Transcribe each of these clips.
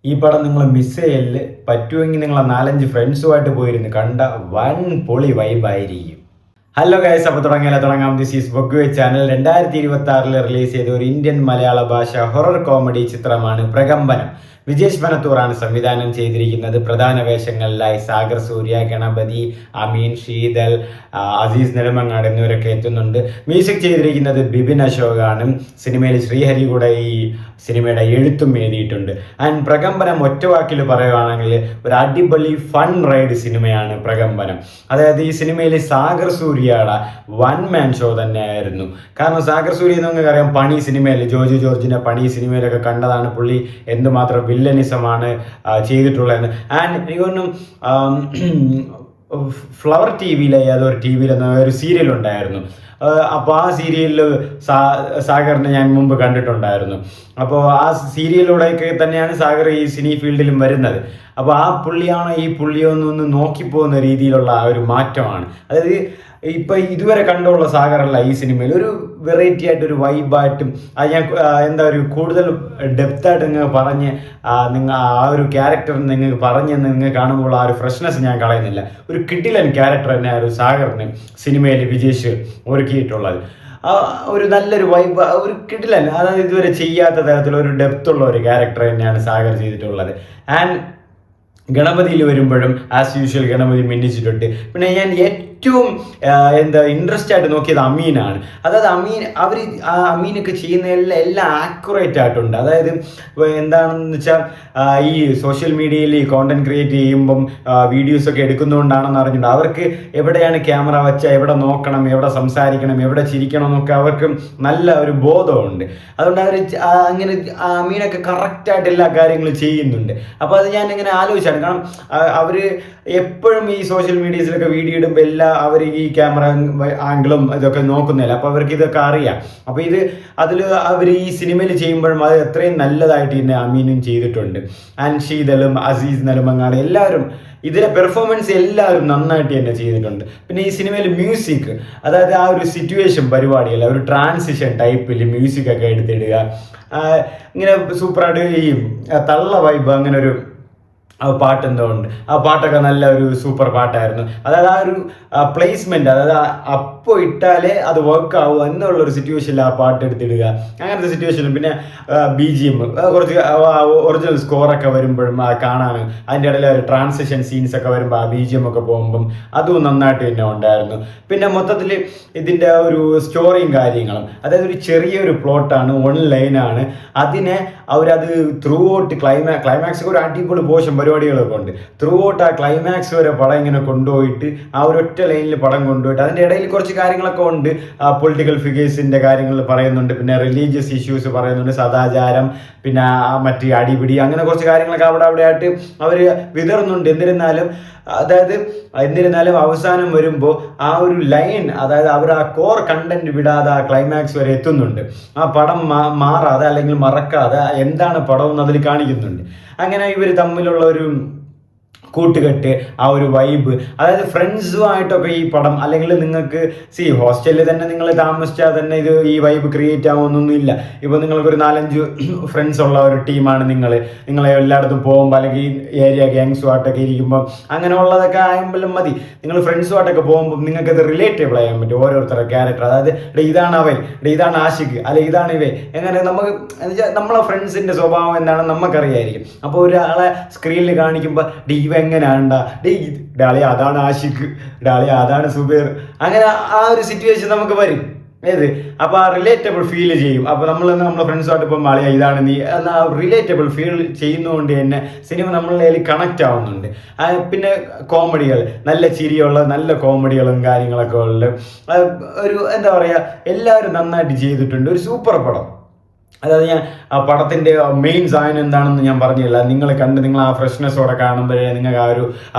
ഈ പടം നിങ്ങൾ മിസ് ചെയ്യല്. പറ്റുമെങ്കിൽ നിങ്ങൾ 4-5 ഫ്രണ്ട്സുമായിട്ട് പോയിരുന്ന് കണ്ട വൻ പൊളി വൈബായിരിക്കും. ഹലോ ഗൈസ്, അപ്പോൾ തുടങ്ങാം. ദിസ് ഈസ് ബൊഗ്വേ ചാനൽ. 2026 റിലീസ് ചെയ്ത ഒരു ഇന്ത്യൻ മലയാള ഭാഷ ഹൊറർ കോമഡി ചിത്രമാണ് പ്രകമ്പനം. വിജേഷ് പനത്തൂറാണ് സംവിധാനം ചെയ്തിരിക്കുന്നത്. പ്രധാന വേഷങ്ങളിലായി സാഗർ സൂര്യ, ഗണപതി, അമീൻ, ശീതൽ, അസീസ് നെടുമങ്ങാട് എന്നിവരൊക്കെ എത്തുന്നുണ്ട്. മ്യൂസിക് ചെയ്തിരിക്കുന്നത് ബിപിൻ അശോകാണ്. സിനിമയിൽ ശ്രീഹരി കൂടെ ഈ സിനിമയുടെ എഴുത്തും എഴുതിയിട്ടുണ്ട്. ആൻഡ് പ്രകമ്പനം ഒറ്റ വാക്കിൽ പറയുകയാണെങ്കിൽ ഒരു അടിപൊളി ഫൺ റൈഡ് സിനിമയാണ് പ്രകമ്പനം. അതായത് ഈ സിനിമയിൽ സാഗർ സൂര്യയുടെ വൺ മാൻ ഷോ തന്നെയായിരുന്നു. കാരണം സാഗർ സൂര്യ നമുക്കറിയാം, പണി സിനിമയിൽ ജോജു ജോർജിന്റെ പണി സിനിമയിലൊക്കെ കണ്ടതാണ്. പുള്ളി എന്തുമാത്രം വില്ലനിസമാണ് ചെയ്തിട്ടുള്ളത്. ആൻഡ് എനിക്കൊന്നും ഫ്ലവർ ടി വിയിലെ ഏതൊരു ടി വിയിൽ ഒരു സീരിയൽ ഉണ്ടായിരുന്നു. അപ്പോൾ ആ സീരിയലിൽ സാഗറിനെ ഞാൻ മുമ്പ് കണ്ടിട്ടുണ്ടായിരുന്നു. അപ്പോൾ ആ സീരിയലിലൂടെയൊക്കെ തന്നെയാണ് സാഗർ ഈ സിനി ഫീൽഡിലും വരുന്നത്. അപ്പോൾ ആ പുള്ളിയാണോ ഈ പുള്ളിയൊന്നൊന്ന് നോക്കിപ്പോകുന്ന രീതിയിലുള്ള ഒരു മാറ്റമാണ്. അതായത് ഇപ്പം ഇതുവരെ കണ്ടുള്ള സാഗറല്ല ഈ സിനിമയിൽ. ഒരു വെറൈറ്റി ആയിട്ട് ഒരു വൈബായിട്ടും അത് ഞാൻ ഒരു കൂടുതൽ ഡെപ്തായിട്ട് നിങ്ങൾക്ക് പറഞ്ഞ് നിങ്ങൾ ആ ഒരു ക്യാരക്ടർ നിങ്ങൾക്ക് നിങ്ങൾക്ക് കാണുമ്പോൾ ആ ഒരു ഫ്രഷ്നെസ് ഞാൻ കളയുന്നില്ല. ഒരു കിടിലൻ ക്യാരക്ടർ തന്നെ ഒരു സാഗറിന് സിനിമയിൽ വിജേഷ് ഒരുക്കിയിട്ടുള്ളത്. ഒരു നല്ലൊരു വൈബ്, ഒരു കിടിലൻ, അതായത് ഇതുവരെ ചെയ്യാത്ത തരത്തിലുള്ള ഒരു ഡെപ്തുള്ള ഒരു ക്യാരക്ടർ തന്നെയാണ് സാഗർ ചെയ്തിട്ടുള്ളത്. ആൻഡ് ഗണപതിയിൽ വരുമ്പോഴും ആസ് യൂഷ്വൽ ഗണപതി മിന്നിച്ചിട്ടുണ്ട്. പിന്നെ ഞാൻ ഏറ്റവും ഇൻട്രസ്റ്റ് ആയിട്ട് നോക്കിയത് അമീനാണ്. അതായത് അമീനൊക്കെ ചെയ്യുന്ന എല്ലാം ആക്യുറേറ്റ് ആയിട്ടുണ്ട്. അതായത് എന്താണെന്ന് വെച്ചാൽ ഈ സോഷ്യൽ മീഡിയയിൽ ഈ കോണ്ടന്റ് ക്രിയേറ്റ് ചെയ്യുമ്പം വീഡിയോസൊക്കെ എടുക്കുന്നതുകൊണ്ടാണെന്ന് അറിഞ്ഞിട്ടുണ്ട്. അവർക്ക് എവിടെയാണ് ക്യാമറ വെച്ചാൽ എവിടെ നോക്കണം, എവിടെ സംസാരിക്കണം, എവിടെ ചിരിക്കണം എന്നൊക്കെ അവർക്ക് നല്ല ഒരു ബോധമുണ്ട്. അതുകൊണ്ട് അവർ അങ്ങനെ അമീനൊക്കെ കറക്റ്റായിട്ട് എല്ലാ കാര്യങ്ങളും ചെയ്യുന്നുണ്ട്. അപ്പോൾ അത് ഞാൻ ഇങ്ങനെ ആലോചിച്ചാണ്. കാരണം അവർ എപ്പോഴും ഈ സോഷ്യൽ മീഡിയസിലൊക്കെ വീഡിയോ ഇടുമ്പോൾ അവർ ഈ ക്യാമറ ആംഗിളും ഇതൊക്കെ നോക്കുന്നില്ല. അപ്പോൾ അവർക്ക് ഇതൊക്കെ അറിയാം. അപ്പോൾ അതിൽ അവർ ഈ സിനിമയിൽ ചെയ്യുമ്പോഴും അത് എത്രയും നല്ലതായിട്ട് തന്നെ അമീനും ചെയ്തിട്ടുണ്ട്. ആൻഡ് ശീതലും അസീസ് നെടുമങ്ങാട് എല്ലാവരും ഇതിലെ പെർഫോമൻസ് എല്ലാവരും നന്നായിട്ട് തന്നെ ചെയ്തിട്ടുണ്ട്. പിന്നെ ഈ സിനിമയിൽ മ്യൂസിക്, അതായത് ആ ഒരു സിറ്റുവേഷൻ പരിപാടിയല്ല, ഒരു ട്രാൻസിഷൻ ടൈപ്പിൽ മ്യൂസിക്കൊക്കെ എടുത്തിടുക, ഇങ്ങനെ സൂപ്പറായിട്ട് ഈ തള്ള വൈബ് അങ്ങനെ ഒരു പാട്ട് എന്തോ ഉണ്ട്. ആ പാട്ടൊക്കെ നല്ല ഒരു സൂപ്പർ പാട്ടായിരുന്നു. അതായത് ആ ഒരു പ്ലേസ്മെന്റ്, അതായത് അപ്പോൾ ഇട്ടാലേ അത് വർക്ക് ആവുക എന്നുള്ളൊരു സിറ്റുവേഷനിൽ ആ പാട്ട് എടുത്തിടുക, അങ്ങനത്തെ സിറ്റുവേഷനിൽ. പിന്നെ BGM കുറച്ച് ഒറിജിനൽ സ്കോറൊക്കെ വരുമ്പോഴും കാണാൻ അതിൻ്റെ ഇടയിൽ ഒരു ട്രാൻസിഷൻ സീൻസ് ഒക്കെ വരുമ്പോൾ ആ BGM ഒക്കെ പോകുമ്പം അതും നന്നായിട്ട് തന്നെ ഉണ്ടായിരുന്നു. പിന്നെ മൊത്തത്തിൽ ഇതിൻ്റെ ഒരു സ്റ്റോറിയും കാര്യങ്ങളും, അതായത് ഒരു ചെറിയൊരു പ്ലോട്ടാണ്, 1 ലൈനാണ്. അതിനെ അവരത് ത്രൂ ഔട്ട് ക്ലൈമാക്സ് ഒരു അടിപൊളി പോഷൻ പരിപാടികളൊക്കെ ഉണ്ട്. ത്രൂ ഔട്ട് ആ ക്ലൈമാക്സ് വരെ പടം ഇങ്ങനെ കൊണ്ടുപോയിട്ട് ആ ഒരൊറ്റ ലൈനിൽ പടം കൊണ്ടുപോയിട്ട് അതിൻ്റെ ഇടയിൽ കുറച്ച് കാര്യങ്ങളൊക്കെ ഉണ്ട്. പൊളിറ്റിക്കൽ ഫിഗേഴ്സിൻ്റെ കാര്യങ്ങൾ പറയുന്നുണ്ട്, പിന്നെ റിലീജിയസ് ഇഷ്യൂസ് പറയുന്നുണ്ട്, സദാചാരം, പിന്നെ മറ്റ് അടിപിടി, അങ്ങനെ കുറച്ച് കാര്യങ്ങളൊക്കെ അവിടെ ആയിട്ട് അവർ വിതറുന്നുണ്ട്. എന്നിരുന്നാലും അവസാനം വരുമ്പോൾ ആ ഒരു ലൈൻ, അതായത് അവർ ആ കോർ കണ്ടന്റ് വിടാതെ ആ ക്ലൈമാക്സ് വരെ എത്തുന്നുണ്ട്. ആ പടം മാറാതെ അല്ലെങ്കിൽ മറക്കാതെ എന്താണ് പടം എന്ന് അതിൽ കാണിക്കുന്നുണ്ട്. അങ്ങനെ ഇവർ തമ്മിലുള്ള ഒരു കൂട്ടുകെട്ട്, ആ ഒരു വൈബ്, അതായത് ഫ്രണ്ട്സുമായിട്ടൊക്കെ ഈ പടം, അല്ലെങ്കിൽ നിങ്ങൾക്ക് ഹോസ്റ്റലിൽ തന്നെ നിങ്ങൾ താമസിച്ചാൽ തന്നെ ഈ വൈബ് ക്രിയേറ്റ് ആവുമെന്നൊന്നുമില്ല. ഇപ്പോൾ നിങ്ങൾക്കൊരു 4-5 ഫ്രണ്ട്സ് ഉള്ള ഒരു ടീമാണ് നിങ്ങളെ എല്ലായിടത്തും പോകുമ്പോൾ, അല്ലെങ്കിൽ ഏരിയ ഗ്യാങ്സുമായിട്ടൊക്കെ ഇരിക്കുമ്പോൾ അങ്ങനെയുള്ളതൊക്കെ ആകുമ്പോഴും മതി. നിങ്ങൾ ഫ്രണ്ട്സുമായിട്ടൊക്കെ പോകുമ്പോൾ നിങ്ങൾക്കത് റിലേറ്റബിൾ ചെയ്യാൻ പറ്റും. ഓരോരുത്തരുടെ ക്യാരക്ടർ, അതായത് ഇതാണ് അവൻ, ഇതാണ് ആഷിഖ്, അല്ലെ ഇതാണ് ഇവ, എങ്ങനെ നമുക്ക് നമ്മളെ ഫ്രണ്ട്സിൻ്റെ സ്വഭാവം എന്താണെന്ന് നമുക്കറിയായിരിക്കും. അപ്പോൾ ഒരാളെ സ്ക്രീനിൽ കാണിക്കുമ്പോൾ ഇവ എങ്ങനെയാണ്ടാ, ഡാളിയ അതാണ് ആഷിഖ്, ഡാളിയ അതാണ് സുബൈർ, അങ്ങനെ ആ ഒരു സിറ്റുവേഷൻ നമുക്ക് വരും. അപ്പോൾ ആ റിലേറ്റബിൾ ഫീൽ ചെയ്യും. അപ്പോൾ നമ്മളെ ഫ്രണ്ട്സുമായിട്ട് ഇപ്പം ആളിയ ഇതാണ് നീ എന്ന റിലേറ്റബിൾ ഫീൽ ചെയ്യുന്നതുകൊണ്ട് തന്നെ സിനിമ നമ്മളിൽ കണക്റ്റ് ആവുന്നുണ്ട്. പിന്നെ കോമഡികൾ, നല്ല ചിരിയുള്ള നല്ല കോമഡികളും കാര്യങ്ങളൊക്കെ ഉള്ള ഒരു എല്ലാവരും നന്നായിട്ട് ചെയ്തിട്ടുണ്ട്. ഒരു സൂപ്പർ പടം. അതായത് ഞാൻ ആ പടത്തിൻ്റെ മെയിൻ സാധനം എന്താണെന്ന് ഞാൻ പറഞ്ഞില്ല. നിങ്ങൾ ആ ഫ്രഷ്നെസ്സോടെ കാണുമ്പോഴേ നിങ്ങൾക്ക്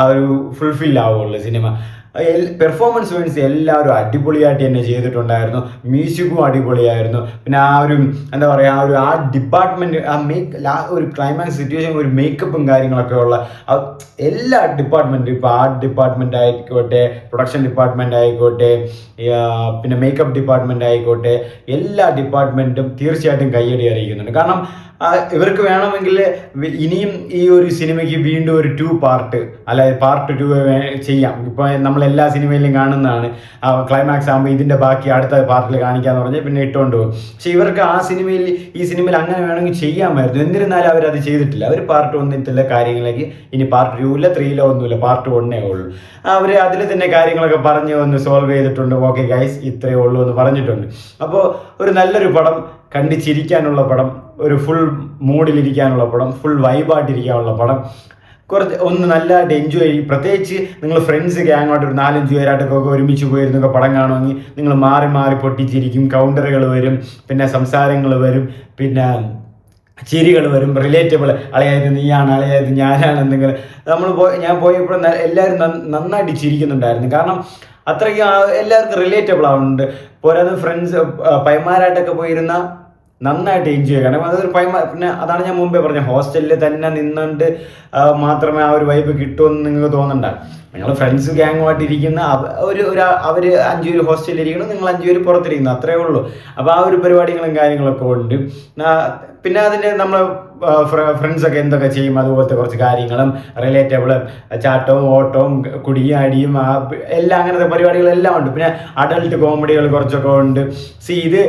ആ ഒരു ഫുൾഫിൽ ആവുള്ളൂ സിനിമ. പെർഫോമൻസ് വൈസ് എല്ലാവരും അടിപൊളിയായിട്ട് തന്നെ ചെയ്തിട്ടുണ്ടായിരുന്നു. മ്യൂസിക്കും അടിപൊളിയായിരുന്നു. പിന്നെ ആ ഡിപ്പാർട്ട്മെന്റ്, ഒരു ക്ലൈമാക്സ് സിറ്റുവേഷൻ, ഒരു മേക്കപ്പും കാര്യങ്ങളൊക്കെ ഉള്ള എല്ലാ ഡിപ്പാർട്ട്മെന്റും, ഇപ്പോൾ ആർട്ട് ഡിപ്പാർട്ട്മെന്റ് ആയിക്കോട്ടെ, പ്രൊഡക്ഷൻ ഡിപ്പാർട്ട്മെന്റ് ആയിക്കോട്ടെ, പിന്നെ മേക്കപ്പ് ഡിപ്പാർട്ട്മെന്റ് ആയിക്കോട്ടെ, എല്ലാ ഡിപ്പാർട്ട്മെന്റും തീർച്ചയായിട്ടും കയ്യടി അറിയിക്കുന്നുണ്ട്. കാരണം ഇവർക്ക് വേണമെങ്കിൽ ഇനിയും ഈ ഒരു സിനിമയ്ക്ക് വീണ്ടും ഒരു 2 പാർട്ട് അല്ലെ പാർട്ട് 2 ചെയ്യാം. ഇപ്പൊ നമ്മൾ എല്ലാ സിനിമയിലും കാണുന്നതാണ്, ക്ലൈമാക്സ് ആകുമ്പോൾ ഇതിന്റെ ബാക്കി അടുത്ത പാർട്ടിൽ കാണിക്കാന്ന് പറഞ്ഞാൽ പിന്നെ ഇട്ടുകൊണ്ട് പോകും. പക്ഷെ ഇവർക്ക് ഈ സിനിമയിൽ അങ്ങനെ വേണമെങ്കിൽ ചെയ്യാമായിരുന്നു. എന്നിരുന്നാലും അവരത് ചെയ്തിട്ടില്ല. അവർ പാർട്ട് 1 കാര്യങ്ങളിലേക്ക് ഇനി പാർട്ട് 2 3 ഒന്നുമില്ല, പാർട്ട് 1 ഉള്ളൂ. അവർ അതിൽ തന്നെ കാര്യങ്ങളൊക്കെ പറഞ്ഞ് ഒന്ന് സോൾവ് ചെയ്തിട്ടുണ്ട്. ഓക്കെ ഗൈസ്, ഇത്രയേ ഉള്ളൂ എന്ന് പറഞ്ഞിട്ടുണ്ട്. അപ്പോൾ ഒരു നല്ലൊരു പടം, കണ്ട് ചിരിക്കാനുള്ള പടം, ഒരു ഫുൾ മൂഡിലിരിക്കാനുള്ള പടം, ഫുൾ വൈബായിട്ടിരിക്കാനുള്ള പടം, ഒന്ന് നല്ലതായിട്ട് എൻജോയ് ചെയ്യും. പ്രത്യേകിച്ച് നിങ്ങൾ ഫ്രണ്ട്സ് ഗ്യാങ്ങോട്ട് ഒരു 4-5 പേരായിട്ടൊക്കെ ഒരുമിച്ച് പോയിരുന്നൊക്കെ പടം കാണുമെങ്കിൽ നിങ്ങൾ മാറി മാറി പൊട്ടിച്ചിരിക്കും. കൗണ്ടറുകൾ വരും, പിന്നെ സംസാരങ്ങൾ വരും, പിന്നെ ചിരികൾ വരും, റിലേറ്റബിൾ, അളയായത് നീയാണ്, അളയായത് ഞാനാണ് എന്തെങ്കിലും. ഞാൻ പോയപ്പോൾ എല്ലാവരും നന്നായിട്ട് ചിരിക്കുന്നുണ്ടായിരുന്നു. കാരണം അത്രയ്ക്ക് എല്ലാവർക്കും റിലേറ്റബിൾ ആവുന്നുണ്ട്. പോരാതെ ഫ്രണ്ട്സ് പൈമാരായിട്ടൊക്കെ പോയിരുന്ന നന്നായിട്ട് എൻജോയ് ചെയ്യണം. കാരണം അതൊരു പിന്നെ അതാണ് ഞാൻ മുമ്പേ പറഞ്ഞത്, ഹോസ്റ്റലിൽ തന്നെ നിന്നുകൊണ്ട് മാത്രമേ ആ ഒരു വൈബ് കിട്ടുമെന്ന് നിങ്ങൾക്ക് തോന്നണ്ട. നിങ്ങൾ ഫ്രണ്ട്സ് ഗ്യാങ്ങുമായിട്ട് ഇരിക്കുന്ന അവർ 5 പേര് ഹോസ്റ്റലിൽ ഇരിക്കണം, നിങ്ങൾ 5 പേര് പുറത്തിരിക്കുന്നു, അത്രേ ഉള്ളൂ. അപ്പോൾ ആ ഒരു പരിപാടികളും കാര്യങ്ങളൊക്കെ ഉണ്ട്. പിന്നെ അതിൻ്റെ നമ്മൾ ഫ്രണ്ട്സൊക്കെ എന്തൊക്കെ ചെയ്യും അതുപോലത്തെ കുറച്ച് കാര്യങ്ങളും റിലേറ്റബിളും ചാട്ടവും ഓട്ടവും കുടിയും അടിയും എല്ലാം അങ്ങനത്തെ പരിപാടികളെല്ലാം ഉണ്ട്. പിന്നെ അഡൾട്ട് കോമഡികൾ കുറച്ചൊക്കെ ഉണ്ട്. ഇത്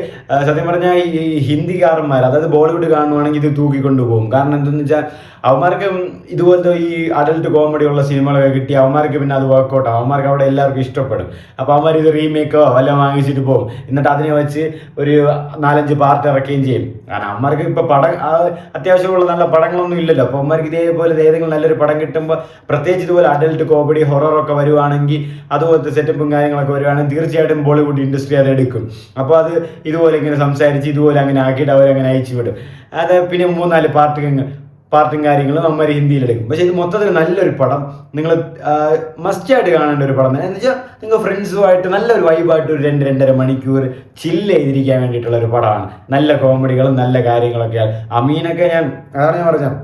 സത്യം പറഞ്ഞാൽ ഈ ഹിന്ദിക്കാരന്മാർ, അതായത് ബോളിവുഡ് കാണുവാണെങ്കിൽ ഇത് തൂക്കിക്കൊണ്ടു പോകും. കാരണം എന്തെന്ന് വെച്ചാൽ അവന്മാർക്ക് ഇതുപോലത്തെ ഈ അഡൾട്ട് കോമഡി ഉള്ള സിനിമകളൊക്കെ കിട്ടി അവന്മാർക്ക് പിന്നെ അത് വർക്കൗട്ട് ആവും. അവന്മാർക്ക് അവിടെ എല്ലാവർക്കും ഇഷ്ടപ്പെടും. അപ്പോൾ അവന്മാർ ഇത് റീമേക്കോ വല്ലതും വാങ്ങിച്ചിട്ട് പോകും. എന്നിട്ട് അതിനെ വെച്ച് ഒരു 4-5 പാർട്ട് ഇറക്കുകയും ചെയ്യും. കാരണം അവന്മാർക്ക് ഇപ്പോൾ അത്യാവശ്യമുള്ള നല്ല പടങ്ങളൊന്നും ഇല്ലല്ലോ. അപ്പോൾ അവന്മാർക്ക് ഇതേപോലെ ഏതെങ്കിലും നല്ലൊരു പടം കിട്ടുമ്പോൾ, പ്രത്യേകിച്ച് ഇതുപോലെ അഡൾട്ട് കോമഡി ഹൊററൊക്കെ വരുവാണെങ്കിൽ, അതുപോലത്തെ സെറ്റപ്പും കാര്യങ്ങളൊക്കെ വരുവാണെങ്കിൽ തീർച്ചയായിട്ടും ബോളിവുഡ് ഇൻഡസ്ട്രി അത് എടുക്കും. അപ്പോൾ അത് ഇതുപോലെ ഇങ്ങനെ സംസാരിച്ച് ഇതുപോലെ അങ്ങനെ ആക്കിയിട്ട് അവരങ്ങനെ അയച്ചു വിടും. അത് പിന്നെ 3-4 പാർട്ടും കാര്യങ്ങളും നമ്മൾ ഹിന്ദിയിലെടുക്കും. പക്ഷേ ഇത് മൊത്തത്തിൽ നല്ലൊരു പടം, നിങ്ങൾ മസ്റ്റായിട്ട് കാണേണ്ട ഒരു പടം. എന്ന് വെച്ചാൽ നിങ്ങൾ ഫ്രണ്ട്സുമായിട്ട് നല്ലൊരു വൈബായിട്ട് ഒരു 2-2.5 മണിക്കൂർ ചില്ല് ചെയ്തിരിക്കാൻ വേണ്ടിയിട്ടുള്ള ഒരു പടമാണ്. നല്ല കോമഡികളും നല്ല കാര്യങ്ങളൊക്കെയാണ്. അമീനൊക്കെ ഞാൻ പറഞ്ഞാൽ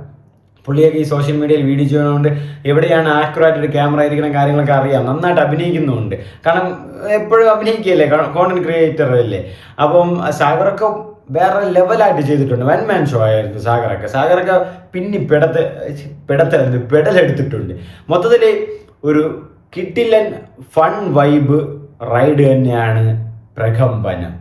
പുള്ളിയൊക്കെ ഈ സോഷ്യൽ മീഡിയയിൽ വീഡിയോ ചെയ്യുന്നതുകൊണ്ട് എവിടെയാണ് ആക്യുറേറ്റ് ഒരു ക്യാമറ ഇരിക്കുന്ന കാര്യങ്ങളൊക്കെ അറിയാം. നന്നായിട്ട് അഭിനയിക്കുന്നുമുണ്ട്. കാരണം എപ്പോഴും അഭിനയിക്കുകയല്ലേ, കോണ്ടന്റ് ക്രിയേറ്റർ അല്ലേ. അപ്പം സാഗറൊക്കെ വേറെ ലെവലായിട്ട് ചെയ്തിട്ടുണ്ട്. 1 മാൻ ഷോ ആയിരുന്നു സാഗറൊക്കെ പിന്നെ പെടലെടുത്തിട്ടുണ്ട്. മൊത്തത്തിൽ ഒരു കിട്ടില്ലൻ ഫൺ വൈബ് റൈഡ് തന്നെയാണ് പ്രകമ്പനം.